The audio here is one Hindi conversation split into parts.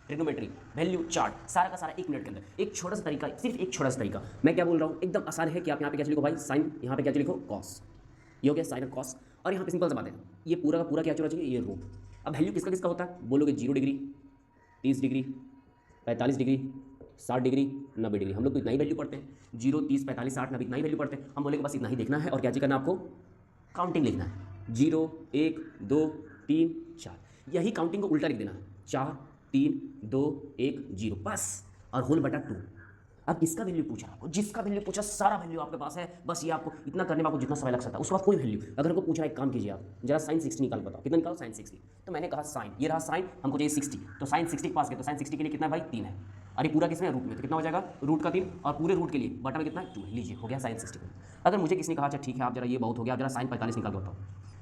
ट्रिग्नोमेट्री, वैल्यू चार्ट, सारा का सारा 1 मिनट के अंदर। एक छोटा सा तरीका, सिर्फ एक छोटा सा तरीका। मैं क्या बोल रहा हूँ, एकदम आसान है कि आप यहाँ पे क्या लिखो भाई, साइन, यहाँ पे क्या लिखो, कॉस। ये हो गया साइन और कॉस। और यहाँ पे सिंपल सा बात है, ये पूरा का पूरा क्या होना चाहिए, ये रो। अब वैल्यू किसका किसका होता है, बोलोगे 0 degree, 30 degree, 45 degree, 60 degree, 90 degree. हम लोग तो इतना ही वैल्यू पढ़ते हैं, 0, 30, 45, 60, 90 इतना ही वैल्यू पढ़ते हैं। हम बोलेंगे बस इतना ही देखना है और क्या चीज़ करना है आपको, काउंटिंग लिखना है। 0, 1, 2, 3, 4, यही काउंटिंग को उल्टा लिख देना है, 4, 3, 2, 1, 0 बस, और होल बटा 2। अब किसका वैल्यू पूछा आपको, जिसका वैल्यू पूछा सारा वैल्यू आपके पास है, बस ये आपको इतना करने में आपको जितना समय लग सकता है उसके बाद कोई वैल्यू। अगर हमको पूछा एक काम कीजिए आप, जरा साइन 60 निकाल बताओ, कितना निकालो, साइन 60। तो मैंने कहा साइन, ये रहा साइन, हमको चाहिए 60, तो साइन 60 के पास गए, तो साइन 60 के लिए कितना भाई 3 है, अरे पूरा किसमें रूट में, तो कितना हो जाएगा रूट का 3, और पूरे रूट के लिए बटा में कितना है 2 है। लीजिए हो गया साइन 60। अगर मुझे किसी ने कहा अच्छा ठीक है आप जरा ये बहुत हो गया, आप जरा साइन 45 निकाल के बताओ,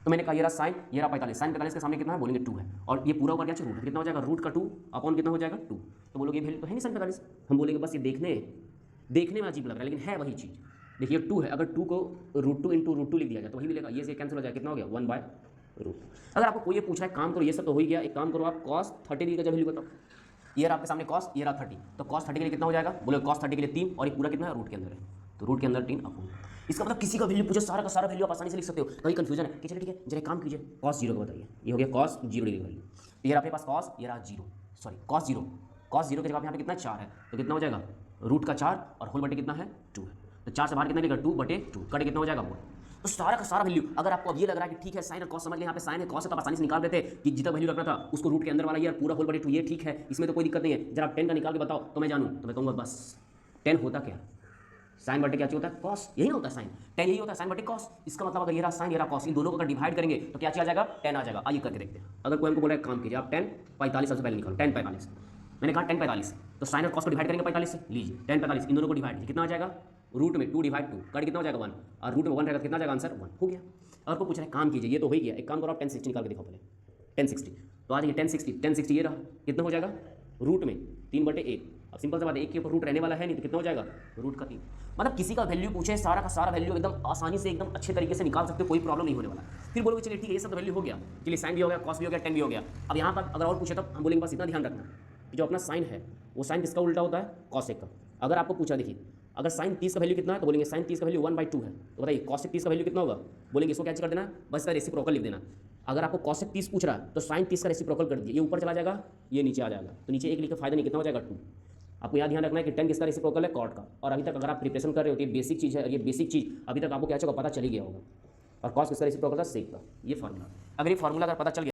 तो मैंने कहा ये रहा साइन, ये रहा 45, साइन 45 के सामने कितना है, बोलेंगे 2 है, और ये पूरा ऊपर क्या रूट है, कितना हो जाएगा रूट का 2 अपॉन कितना हो जाएगा 2। तो बोलोगे वैल्यू तो है नहीं साइन 45, हम बोलेंगे बस ये देखने में अजीब लग रहा है लेकिन है वही चीज़। देखिए 2 है, अगर 2 को √2 इंटू √2 लिख दिया जाए तो वही मिलेगा, ये से कैंसिल हो जाएगा, कितना हो गया 1/√। अगर आपको कोई ये पूछा है काम करो, ये सब तो हो ही गया, एक काम करो आप cos 30 का जब वैल्यू बताओ, ये रहा आपके सामने cos, ये रहा 30, तो cos 30 के लिए कितना हो जाएगा, बोले cos 30 के लिए 3, और ये पूरा कितना है रूट के अंदर है, तो रूट के अंदर 3 अपॉन। इसका मतलब किसी का वैल्यू पूछे सारा का सारा वैल्यू आप आसानी से लिख सकते हो, कहीं कंफ्यूजन है कि चलिए ठीक है जरा काम कीजिए, cos 0 का बताइए, ये हो गया cos 0 डिग्री वैल्यू, ये रहा आपके पास cos, ये रहा 0, सॉरी cos 0 के जगह यहाँ पे कितना 4 है, तो कितना हो जाएगा रूट का 4 और होल बटे कितना है 2 है, तो 4 से बाहर कितना निकलेगा 2/2, कट कितना हो जाएगा 1। तो सारा का सारा वैल्यू, अगर आपको अब ये लग रहा है कि ठीक है साइन और कॉस समझ लें, यहाँ पे साइन है कॉस है तो आप आसानी से निकाल देते कि जितना वैल्यू रखना था उसको रूट के अंदर वाला यार पूरा होल बटे 2, ये ठीक है, इसमें तो कोई दिक्कत नहीं है, जरा आप 10 का निकाल के बताओ तो मैं जानूँ, तो मैं कहूँगा बस 10 होता क्या, साइन बटे क्या होता है कॉस, यही ना होता है साइन, 10 यही होता है साइन बटे कॉस। इसका मतलब अगर ये रहा साइन ये रहा कॉस, इन दोनों को अगर डिवाइड करेंगे तो क्या आ जाएगा 10 आ जाएगा। आइए करके देखते हैं। अगर कोई हमको बोला काम कीजिए आप 10 45 सबसे पहले निकालो, 10 45, मैंने कहा 10 45, तो साइन और कॉस को डिवाइड करेंगे 45 से, लीजिए 10 45 इन दोनों को डिवाइड, कितना आ जाएगा रूट में 2 डिवाइड 2, कट कितना हो जाएगा 1, और रूट में 1 रहेगा कितना जाएगा आंसर 1 हो गया। और को पूछ रहे काम कीजिए, ये तो हो ही गया, एक काम करो आप 1060 निकाल के दिखाओ पहले, 1060, तो आ जाइए 1060 ये रहा, कितना हो जाएगा रूट में 3/1। अब सिंपल सा बात है, एक के ऊपर रूट रहने वाला है नहीं, तो कितना हो जाएगा रूट का 3। मतलब किसी का वैल्यू पूछे सारा का सारा वैल्यू एकदम आसानी से एकदम अच्छे तरीके से निकाल सकते हो, कोई प्रॉब्लम नहीं होने वाला। फिर बोलोगे चलिए ठीक है ये सब तो वैल्यू हो गया, चलिए साइन भी हो गया कॉस भी हो गया 10 भी हो गया। अब यहाँ पर अगर और पूछे तब हम बोलेंगे बस इतना ध्यान रखना कि जो अपना साइन है वो साइन किसका उल्टा होता है, कॉसेक का। अगर आपको पूछा देखिए अगर साइन 30 का वैल्यू कितना है तो बोलेंगे साइन 30 का वैल्यू 1/2 है, तो बताइए कॉसेक 30 का वैल्यू कितना होगा, बोलेंगे इसको क्या कर देना बस इसका रेसिप्रोकल लिख देना। अगर आपको कॉसेक 30 पूछ रहा है तो साइन 30 का रेसिप्रोकल कर दीजिए, ये ऊपर चला जाएगा ये नीचे आ जाएगा, तो नीचे एक लिख के फायदा नहीं, कितना हो जाएगा 2। आपको यहाँ ध्यान रखना है कि 10 किसका रेसिप्रोकल है कॉट का, और अभी तक अगर आप प्रिपरेशन कर रहे हो तो ये बेसिक चीज़ है, और ये बेसिक चीज़ अभी तक आपको क्या होगा पता चल ही गया होगा। और कॉस किसका रेसिप्रोकल था सेक का, ये फार्मूला, अगर ये फार्मूला अगर पता चल गया